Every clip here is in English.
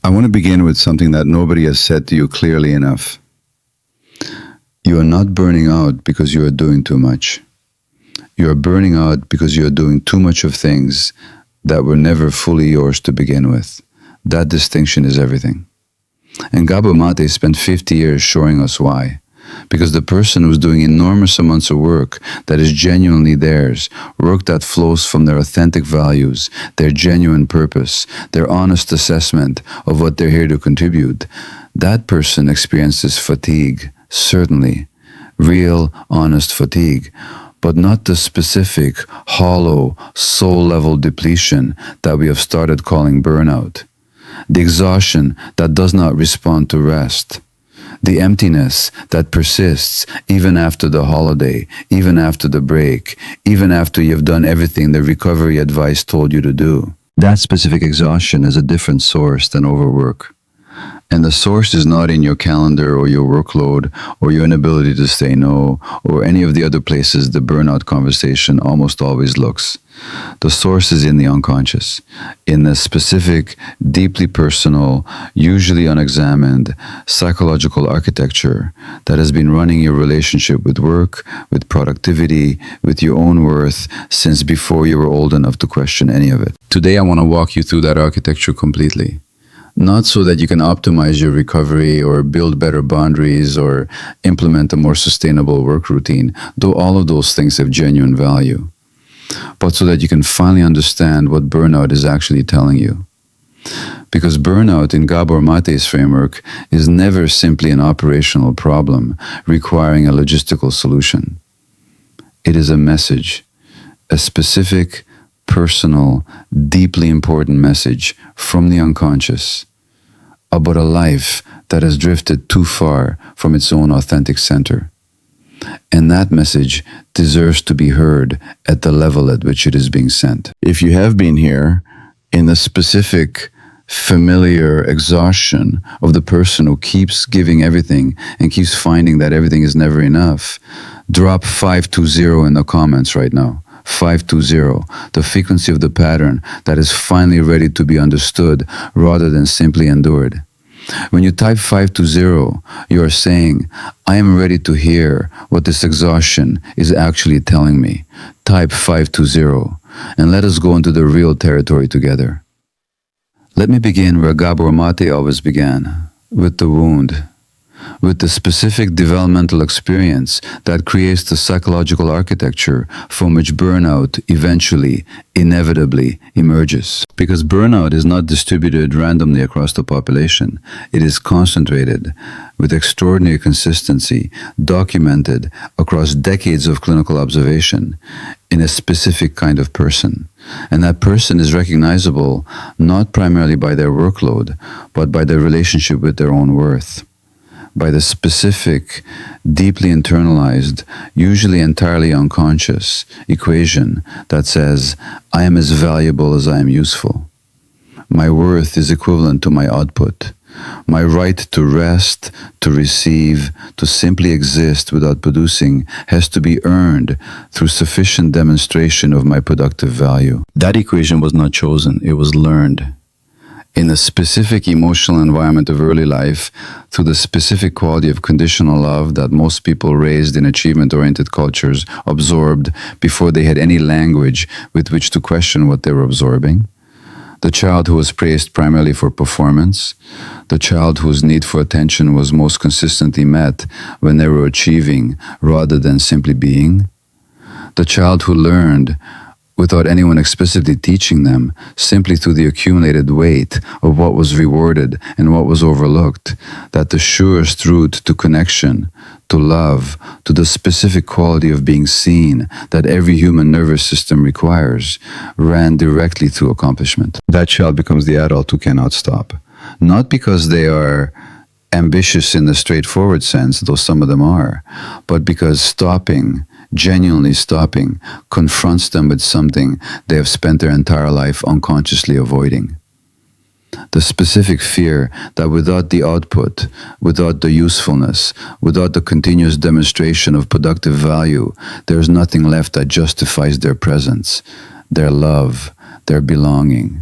I want to begin with something that nobody has said to you clearly enough. You are not burning out because you are doing too much. You are burning out because you are doing too much of things that were never fully yours to begin with. That distinction is everything. And Gabor Maté spent 50 years showing us why. Because the person who's doing enormous amounts of work that is genuinely theirs, work that flows from their authentic values, their genuine purpose, their honest assessment of what they're here to contribute, that person experiences fatigue, certainly, real, honest fatigue, but not the specific, hollow, soul-level depletion that we have started calling burnout. The exhaustion that does not respond to rest. The emptiness that persists even after the holiday, even after the break, even after you've done everything the recovery advice told you to do. That specific exhaustion is a different source than overwork. And the source is not in your calendar or your workload or your inability to say no or any of the other places the burnout conversation almost always looks. The source is in the unconscious, in the specific, deeply personal, usually unexamined, psychological architecture that has been running your relationship with work, with productivity, with your own worth since before you were old enough to question any of it. Today I want to walk you through that architecture completely. Not so that you can optimize your recovery or build better boundaries or implement a more sustainable work routine, though all of those things have genuine value, but so that you can finally understand what burnout is actually telling you. Because burnout in Gabor Maté's framework is never simply an operational problem requiring a logistical solution. It is a message, a specific, personal, deeply important message from the unconscious about a life that has drifted too far from its own authentic center. And that message deserves to be heard at the level at which it is being sent. If you have been here in the specific, familiar exhaustion of the person who keeps giving everything and keeps finding that everything is never enough, drop 520 in the comments right now. 520, the frequency of the pattern that is finally ready to be understood rather than simply endured. When you type 520, you are saying, I am ready to hear what this exhaustion is actually telling me. Type 520, and let us go into the real territory together. Let me begin where Gabor Maté always began, with the wound. With the specific developmental experience that creates the psychological architecture from which burnout eventually, inevitably emerges. Because burnout is not distributed randomly across the population. It is concentrated with extraordinary consistency, documented across decades of clinical observation in a specific kind of person. And that person is recognizable not primarily by their workload, but by their relationship with their own worth. By the specific, deeply internalized, usually entirely unconscious equation that says, I am as valuable as I am useful. My worth is equivalent to my output. My right to rest, to receive, to simply exist without producing has to be earned through sufficient demonstration of my productive value. That equation was not chosen, it was learned. In the specific emotional environment of early life, through the specific quality of conditional love that most people raised in achievement-oriented cultures absorbed before they had any language with which to question what they were absorbing. The child who was praised primarily for performance, the child whose need for attention was most consistently met when they were achieving rather than simply being. The child who learned without anyone explicitly teaching them, simply through the accumulated weight of what was rewarded and what was overlooked, that the surest route to connection, to love, to the specific quality of being seen that every human nervous system requires, ran directly through accomplishment. That child becomes the adult who cannot stop. Not because they are ambitious in the straightforward sense, though some of them are, but because stopping, genuinely stopping, confronts them with something they have spent their entire life unconsciously avoiding. The specific fear that without the output, without the usefulness, without the continuous demonstration of productive value, there is nothing left that justifies their presence, their love, their belonging.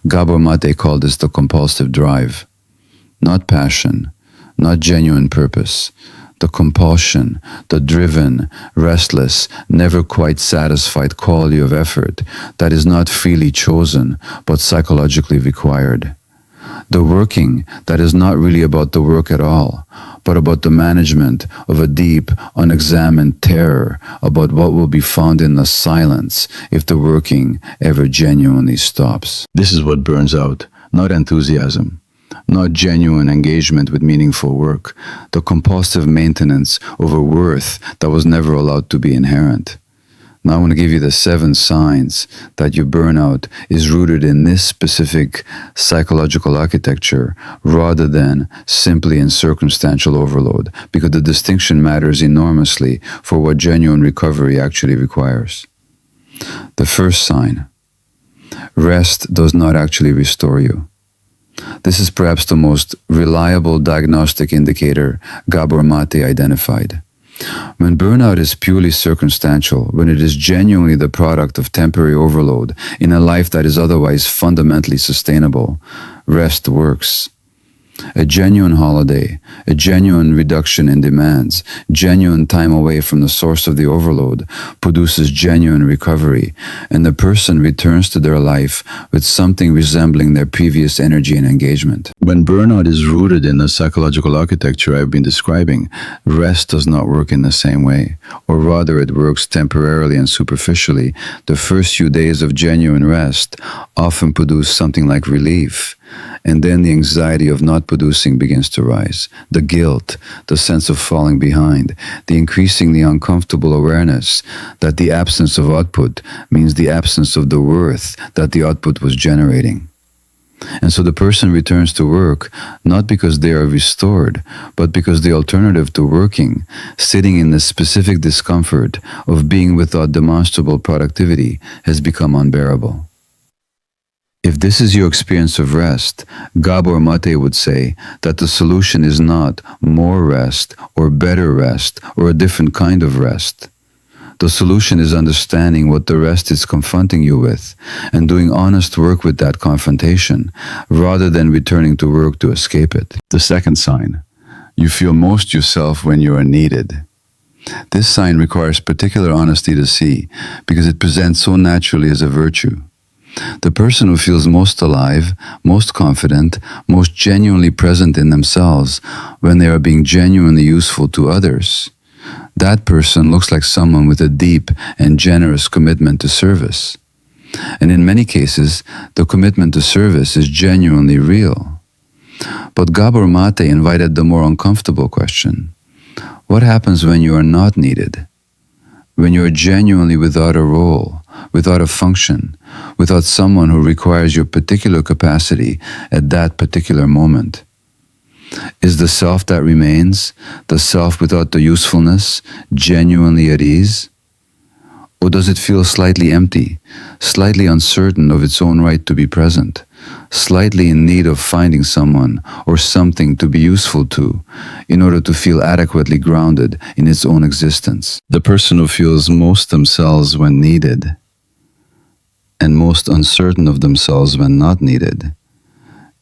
Gabor Maté called this the compulsive drive. Not passion, not genuine purpose. The compulsion, the driven, restless, never quite satisfied quality of effort that is not freely chosen but psychologically required. The working that is not really about the work at all, but about the management of a deep, unexamined terror about what will be found in the silence if the working ever genuinely stops. This is what burns out, not enthusiasm, not genuine engagement with meaningful work, the compulsive maintenance of a worth that was never allowed to be inherent. Now I want to give you the 7 signs that your burnout is rooted in this specific psychological architecture rather than simply in circumstantial overload, because the distinction matters enormously for what genuine recovery actually requires. The first sign: rest does not actually restore you. This is perhaps the most reliable diagnostic indicator Gabor Maté identified. When burnout is purely circumstantial, when it is genuinely the product of temporary overload in a life that is otherwise fundamentally sustainable, rest works. A genuine holiday, a genuine reduction in demands, genuine time away from the source of the overload produces genuine recovery, and the person returns to their life with something resembling their previous energy and engagement. When burnout is rooted in the psychological architecture I've been describing, rest does not work in the same way, or rather it works temporarily and superficially. The first few days of genuine rest often produce something like relief. And then the anxiety of not producing begins to rise, the guilt, the sense of falling behind, the increasingly uncomfortable awareness that the absence of output means the absence of the worth that the output was generating. And so the person returns to work not because they are restored, but because the alternative to working, sitting in the specific discomfort of being without demonstrable productivity, has become unbearable. If this is your experience of rest, Gabor Maté would say that the solution is not more rest or better rest or a different kind of rest. The solution is understanding what the rest is confronting you with and doing honest work with that confrontation rather than returning to work to escape it. The second sign: you feel most yourself when you are needed. This sign requires particular honesty to see because it presents so naturally as a virtue. The person who feels most alive, most confident, most genuinely present in themselves when they are being genuinely useful to others, that person looks like someone with a deep and generous commitment to service. And in many cases, the commitment to service is genuinely real. But Gabor Maté invited the more uncomfortable question: what happens when you are not needed? When you are genuinely without a role, without a function, without someone who requires your particular capacity at that particular moment? Is the self that remains, the self without the usefulness, genuinely at ease? Or does it feel slightly empty, slightly uncertain of its own right to be present, slightly in need of finding someone or something to be useful to in order to feel adequately grounded in its own existence? The person who feels most themselves when needed and most uncertain of themselves when not needed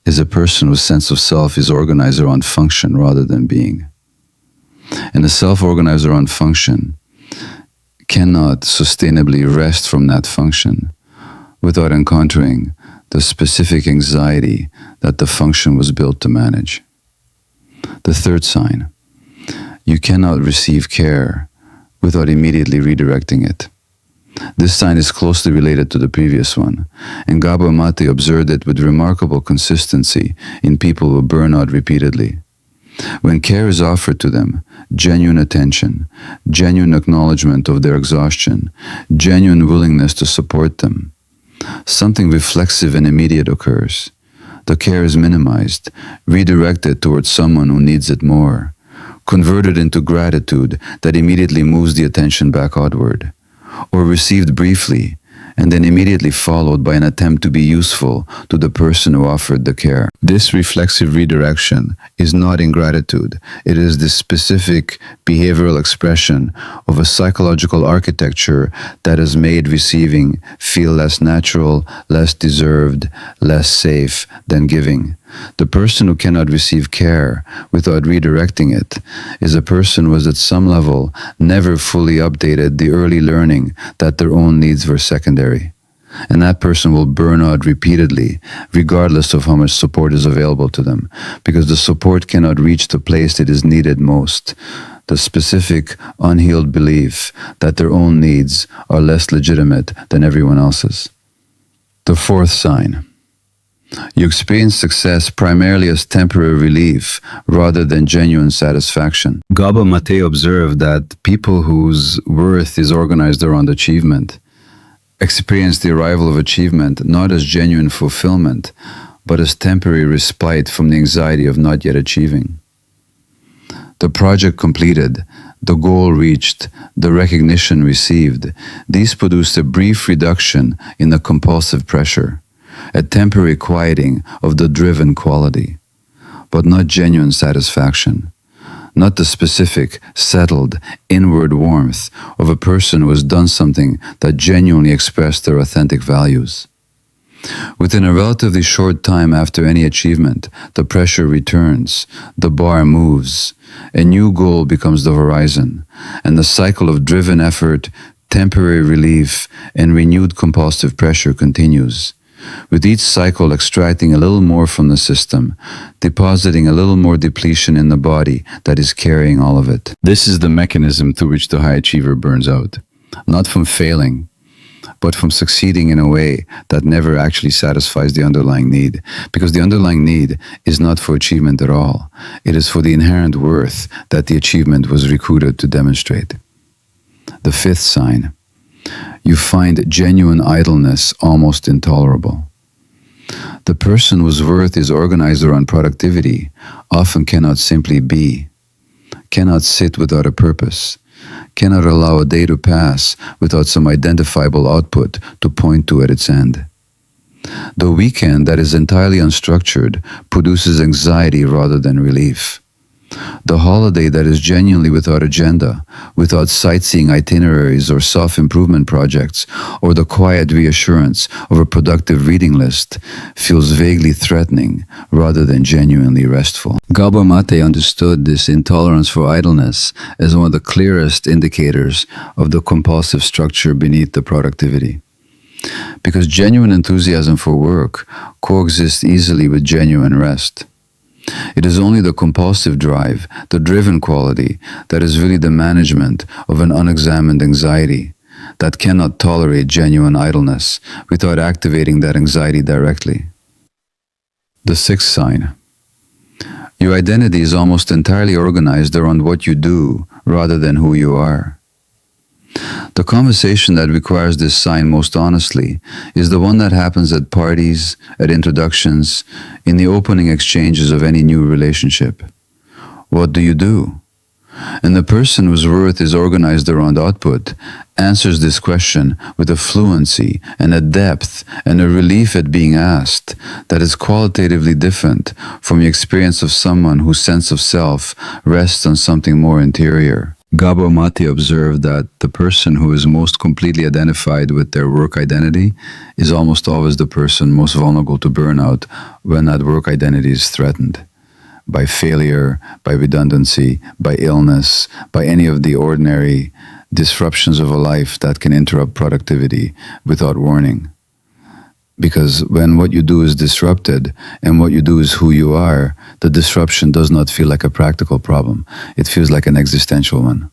is a person whose sense of self is organized around function rather than being. And the self organized around function cannot sustainably rest from that function without encountering the specific anxiety that the function was built to manage. The third sign: you cannot receive care without immediately redirecting it. This sign is closely related to the previous one, and Gabor Maté observed it with remarkable consistency in people who burn out repeatedly. When care is offered to them, genuine attention, genuine acknowledgement of their exhaustion, genuine willingness to support them, something reflexive and immediate occurs. The care is minimized, redirected towards someone who needs it more, converted into gratitude that immediately moves the attention back outward, or received briefly and then immediately followed by an attempt to be useful to the person who offered the care. This reflexive redirection is not ingratitude. It is the specific behavioral expression of a psychological architecture that has made receiving feel less natural, less deserved, less safe than giving. The person who cannot receive care without redirecting it is a person who has at some level never fully updated the early learning that their own needs were secondary. And that person will burn out repeatedly, regardless of how much support is available to them, because the support cannot reach the place it is needed most, the specific, unhealed belief that their own needs are less legitimate than everyone else's. The fourth sign. You experience success primarily as temporary relief rather than genuine satisfaction. Gabor Maté observed that people whose worth is organized around achievement experience the arrival of achievement not as genuine fulfillment, but as temporary respite from the anxiety of not yet achieving. The project completed, the goal reached, the recognition received, these produced a brief reduction in the compulsive pressure, a temporary quieting of the driven quality, but not genuine satisfaction, not the specific, settled, inward warmth of a person who has done something that genuinely expressed their authentic values. Within a relatively short time after any achievement, the pressure returns, the bar moves, a new goal becomes the horizon, and the cycle of driven effort, temporary relief, and renewed compulsive pressure continues, with each cycle extracting a little more from the system, depositing a little more depletion in the body that is carrying all of it. This is the mechanism through which the high achiever burns out, not from failing, but from succeeding in a way that never actually satisfies the underlying need, because the underlying need is not for achievement at all. It is for the inherent worth that the achievement was recruited to demonstrate. The fifth sign. You find genuine idleness almost intolerable. The person whose worth is organized around productivity often cannot simply be, cannot sit without a purpose, cannot allow a day to pass without some identifiable output to point to at its end. The weekend that is entirely unstructured produces anxiety rather than relief. The holiday that is genuinely without agenda, without sightseeing itineraries or self-improvement projects, or the quiet reassurance of a productive reading list, feels vaguely threatening rather than genuinely restful. Gabor Maté understood this intolerance for idleness as one of the clearest indicators of the compulsive structure beneath the productivity. Because genuine enthusiasm for work coexists easily with genuine rest. It is only the compulsive drive, the driven quality, that is really the management of an unexamined anxiety that cannot tolerate genuine idleness without activating that anxiety directly. The sixth sign. Your identity is almost entirely organized around what you do rather than who you are. The conversation that requires this sign most honestly is the one that happens at parties, at introductions, in the opening exchanges of any new relationship. What do you do? And the person whose worth is organized around output answers this question with a fluency and a depth and a relief at being asked that is qualitatively different from the experience of someone whose sense of self rests on something more interior. Gabor Maté observed that the person who is most completely identified with their work identity is almost always the person most vulnerable to burnout when that work identity is threatened by failure, by redundancy, by illness, by any of the ordinary disruptions of a life that can interrupt productivity without warning. Because when what you do is disrupted and what you do is who you are, the disruption does not feel like a practical problem. It feels like an existential one,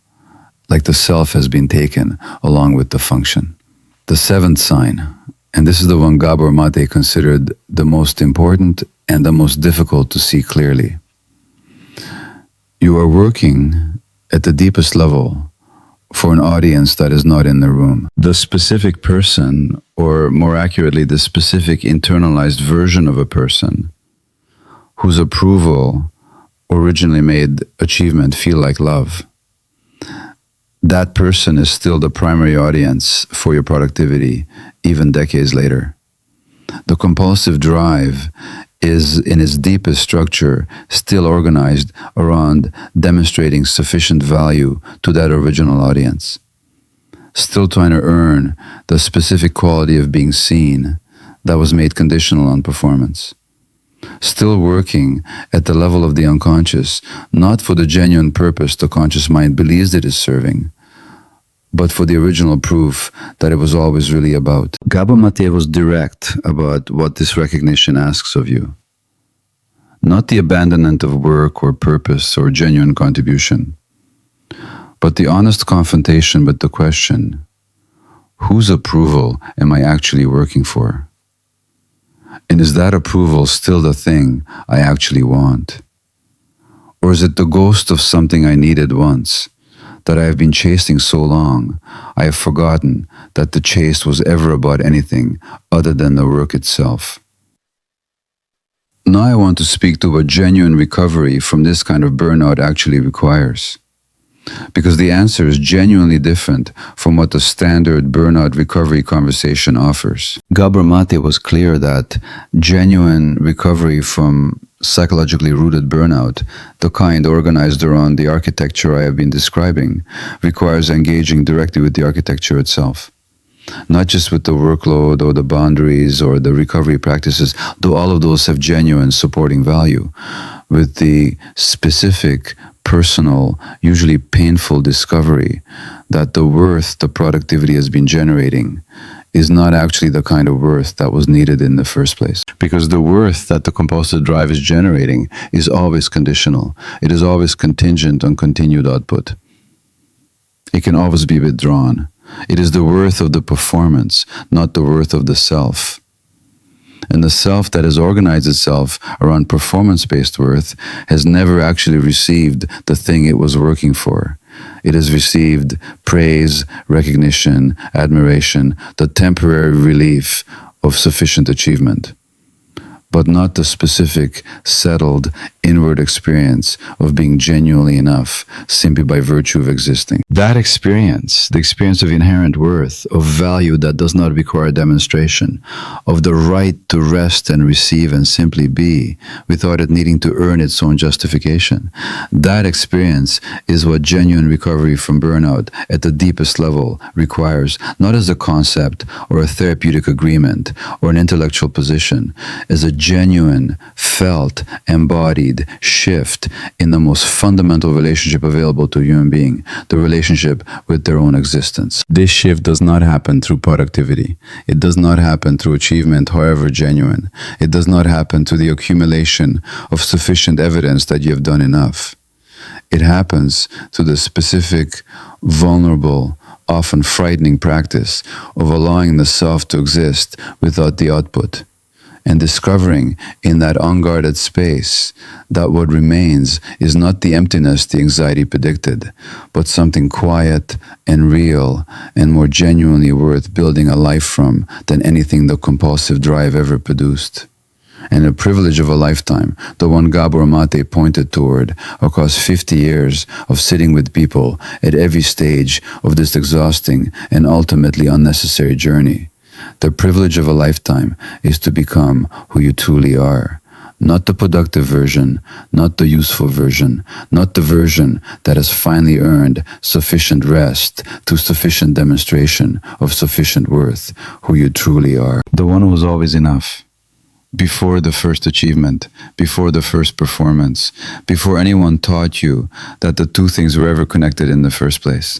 like the self has been taken along with the function. The seventh sign, and this is the one Gabor Maté considered the most important and the most difficult to see clearly. You are working at the deepest level for an audience that is not in the room. The specific person, or more accurately, the specific internalized version of a person whose approval originally made achievement feel like love. that person is still the primary audience for your productivity, even decades later. The compulsive drive is, in its deepest structure, still organized around demonstrating sufficient value to that original audience. Still trying to earn the specific quality of being seen that was made conditional on performance. Still working at the level of the unconscious, not for the genuine purpose the conscious mind believes it is serving, but for the original proof that it was always really about. Gabor Maté was direct about what this recognition asks of you. Not the abandonment of work or purpose or genuine contribution, but the honest confrontation with the question, whose approval am I actually working for? And is that approval still the thing I actually want? Or is it the ghost of something I needed once, that I have been chasing so long, I have forgotten that the chase was ever about anything other than the work itself? Now I want to speak to what genuine recovery from this kind of burnout actually requires. Because the answer is genuinely different from what the standard burnout recovery conversation offers. Gabor Maté was clear that genuine recovery from psychologically rooted burnout, the kind organized around the architecture I have been describing, requires engaging directly with the architecture itself. Not just with the workload or the boundaries or the recovery practices, though all of those have genuine supporting value, with the specific, personal, usually painful discovery that the worth the productivity has been generating is not actually the kind of worth that was needed in the first place. Because the worth that the compulsive drive is generating is always conditional. It is always contingent on continued output. It can always be withdrawn. It is the worth of the performance, not the worth of the self. And the self that has organized itself around performance-based worth has never actually received the thing it was working for. It has received praise, recognition, admiration, the temporary relief of sufficient achievement, but not the specific, settled, inward experience of being genuinely enough simply by virtue of existing. That experience, the experience of inherent worth, of value that does not require demonstration, of the right to rest and receive and simply be without it needing to earn its own justification, that experience is what genuine recovery from burnout at the deepest level requires, not as a concept or a therapeutic agreement or an intellectual position, as a genuine, felt, embodied shift in the most fundamental relationship available to a human being, the relationship with their own existence. This shift does not happen through productivity. It does not happen through achievement, however genuine. It does not happen through the accumulation of sufficient evidence that you have done enough. It happens through the specific, vulnerable, often frightening practice of allowing the self to exist without the output, and discovering in that unguarded space that what remains is not the emptiness the anxiety predicted, but something quiet and real and more genuinely worth building a life from than anything the compulsive drive ever produced. And the privilege of a lifetime, the one Gabor Maté pointed toward across 50 years of sitting with people at every stage of this exhausting and ultimately unnecessary journey. The privilege of a lifetime is to become who you truly are. Not the productive version, not the useful version, not the version that has finally earned sufficient rest through sufficient demonstration of sufficient worth, who you truly are. The one who was always enough. Before the first achievement, before the first performance, before anyone taught you that the two things were ever connected in the first place.